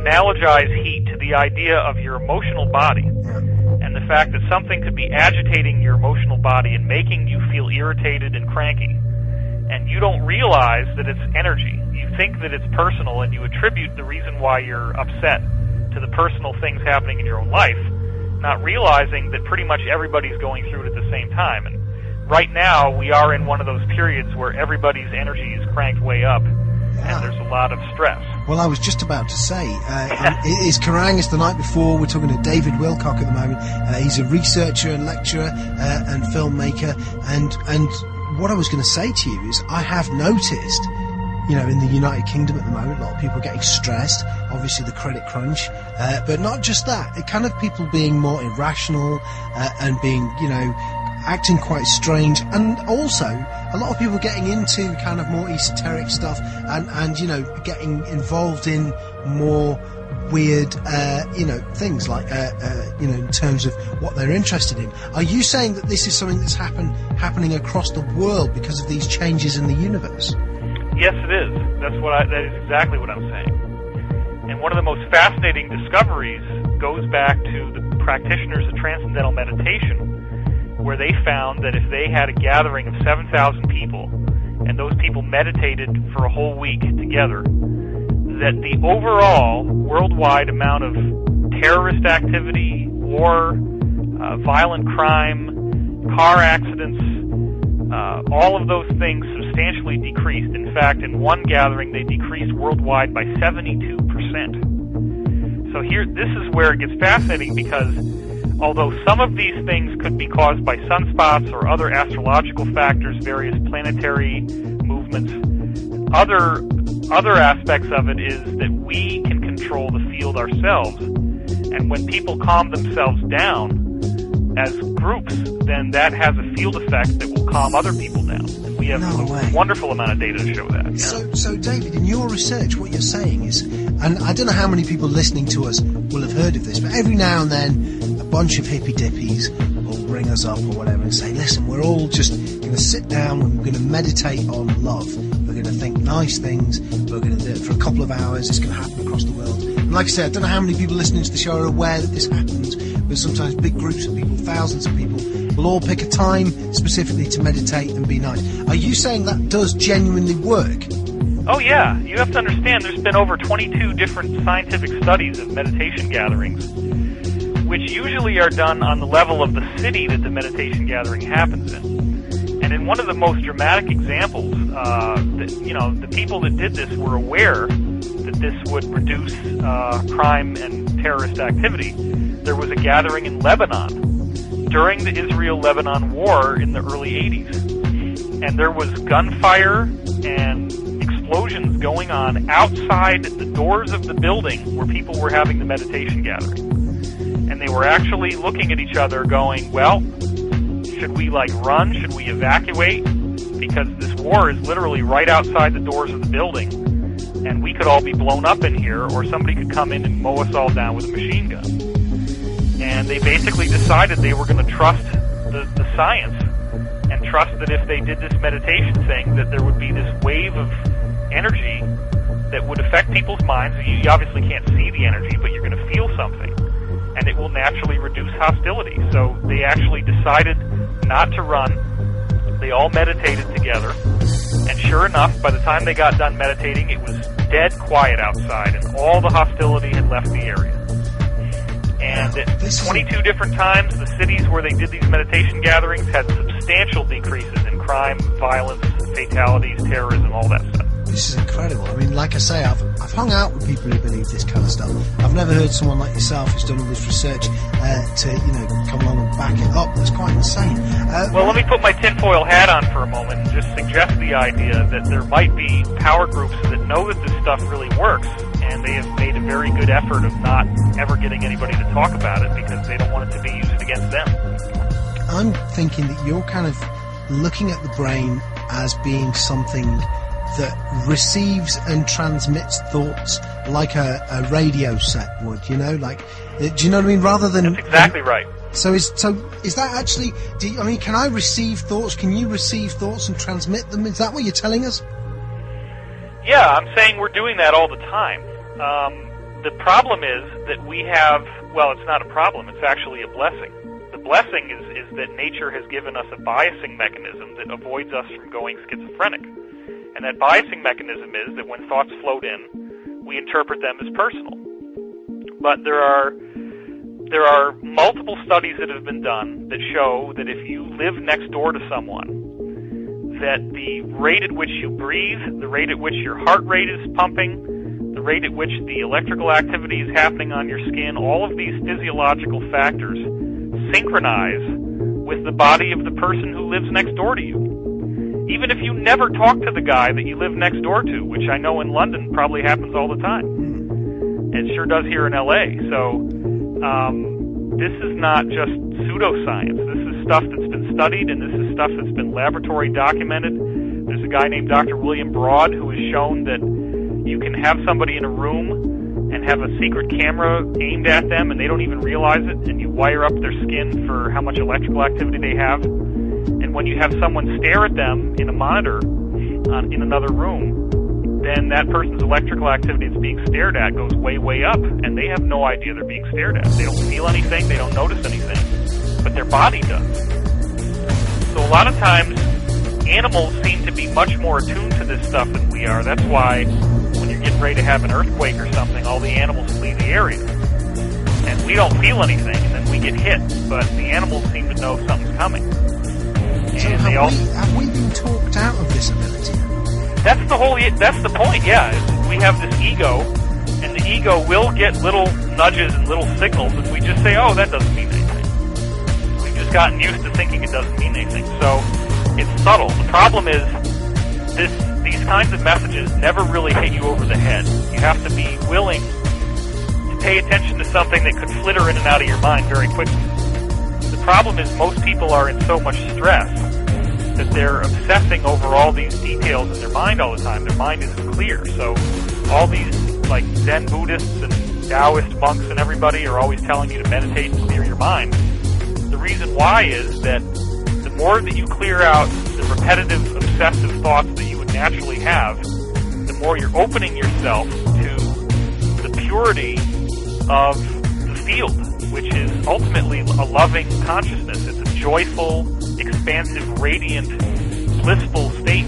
analogize heat to the idea of your emotional body, and the fact that something could be agitating your emotional body and making you feel irritated and cranky, and you don't realize that it's energy. You think that it's personal, and you attribute the reason why you're upset to the personal things happening in your own life, not realizing that pretty much everybody's going through it at the same time. And right now, we are in one of those periods where everybody's energy is cranked way up, and there's a lot of stress. Well, I was just about to say, is Kerrang! It's the night before. We're talking to David Wilcock at the moment. He's a researcher and lecturer and filmmaker. And what I was going to say to you is, I have noticed, in the United Kingdom at the moment, a lot of people are getting stressed. Obviously, the credit crunch, but not just that. It kind of people being more irrational and being, acting quite strange, and also a lot of people getting into kind of more esoteric stuff and getting involved in more weird things like in terms of what they're interested in. Are you saying that this is something that's happening across the world because of these changes in the universe? Yes, it is. That is exactly what I'm saying. And one of the most fascinating discoveries goes back to the practitioners of transcendental meditation, where they found that if they had a gathering of 7,000 people, and those people meditated for a whole week together, that the overall worldwide amount of terrorist activity, war, violent crime, car accidents, all of those things substantially decreased. In fact, in one gathering, they decreased worldwide by 72%. So this is where it gets fascinating, because although some of these things could be caused by sunspots or other astrological factors, various planetary movements, other aspects of it is that we can control the field ourselves. And when people calm themselves down as groups, then that has a field effect that will calm other people down. And we have a wonderful amount of data to show that. Yeah. So David, in your research, what you're saying is, and I don't know how many people listening to us will have heard of this, but every now and then a bunch of hippy dippies will ring us up or whatever and say, listen, we're all just going to sit down and we're going to meditate on love. We're going to think nice things. We're going to do it for a couple of hours. It's going to happen across the world. And like I said, I don't know how many people listening to the show are aware that this happens, but sometimes big groups of people, thousands of people, will all pick a time specifically to meditate and be nice. Are you saying that does genuinely work? Oh, yeah. You have to understand there's been over 22 different scientific studies of meditation gatherings, which usually are done on the level of the city that the meditation gathering happens in. And in one of the most dramatic examples, the people that did this were aware that this would reduce crime and terrorist activity. There was a gathering in Lebanon during the Israel-Lebanon war in the early 80s. And there was gunfire and explosions going on outside the doors of the building where people were having the meditation gathering. And they were actually looking at each other going, well, should we run? Should we evacuate? Because this war is literally right outside the doors of the building, and we could all be blown up in here, or somebody could come in and mow us all down with a machine gun. And they basically decided they were going to trust the science, and trust that if they did this meditation thing, that there would be this wave of energy that would affect people's minds. You obviously can't see the energy, but you're going to feel something, and it will naturally reduce hostility. So they actually decided not to run. They all meditated together, and sure enough, by the time they got done meditating, it was dead quiet outside, and all the hostility had left the area. And at 22 different times, the cities where they did these meditation gatherings had substantial decreases in crime, violence, fatalities, terrorism, all that stuff. This is incredible. I mean, like I say, I've hung out with people who believe this kind of stuff. I've never heard someone like yourself who's done all this research to come along and back it up. That's quite insane. Well, let me put my tinfoil hat on for a moment and just suggest the idea that there might be power groups that know that this stuff really works, and they have made a very good effort of not ever getting anybody to talk about it because they don't want it to be used against them. I'm thinking that you're kind of looking at the brain as being something that receives and transmits thoughts like a radio set would, do you know what I mean? Rather than... That's exactly right. So is that actually... can I receive thoughts? Can you receive thoughts and transmit them? Is that what you're telling us? Yeah, I'm saying we're doing that all the time. The problem is that we have, well, it's not a problem, it's actually a blessing. The blessing is that nature has given us a biasing mechanism that avoids us from going schizophrenic. And that biasing mechanism is that when thoughts float in, we interpret them as personal. But there are multiple studies that have been done that show that if you live next door to someone, that the rate at which you breathe, the rate at which your heart rate is pumping, the rate at which the electrical activity is happening on your skin, all of these physiological factors synchronize with the body of the person who lives next door to you. Even if you never talk to the guy that you live next door to, which I know in London probably happens all the time. It sure does here in LA. So this is not just pseudoscience. This is stuff that's been studied, and this is stuff that's been laboratory documented. There's a guy named Dr. William Broad who has shown that you can have somebody in a room and have a secret camera aimed at them, and they don't even realize it, and you wire up their skin for how much electrical activity they have. And when you have someone stare at them in a monitor in another room, then that person's electrical activity that's being stared at goes way, way up, and they have no idea they're being stared at. They don't feel anything, they don't notice anything, but their body does. So a lot of times, animals seem to be much more attuned to this stuff than we are. That's why when you're getting ready to have an earthquake or something, all the animals flee the area. And we don't feel anything, and then we get hit, but the animals seem to know something's coming. So have we been talked out of this ability? That's the point, yeah. We have this ego, and the ego will get little nudges and little signals, and we just say, oh, that doesn't mean anything. We've just gotten used to thinking it doesn't mean anything. So it's subtle. The problem is these kinds of messages never really hit you over the head. You have to be willing to pay attention to something that could flitter in and out of your mind very quickly. The problem is most people are in so much stress that they're obsessing over all these details in their mind all the time. Their mind isn't clear. So all these like Zen Buddhists and Taoist monks and everybody are always telling you to meditate and clear your mind. The reason why is that the more that you clear out the repetitive, obsessive thoughts that you would naturally have, the more you're opening yourself to the purity of the field, which is ultimately a loving consciousness. It's a joyful, expansive, radiant, blissful state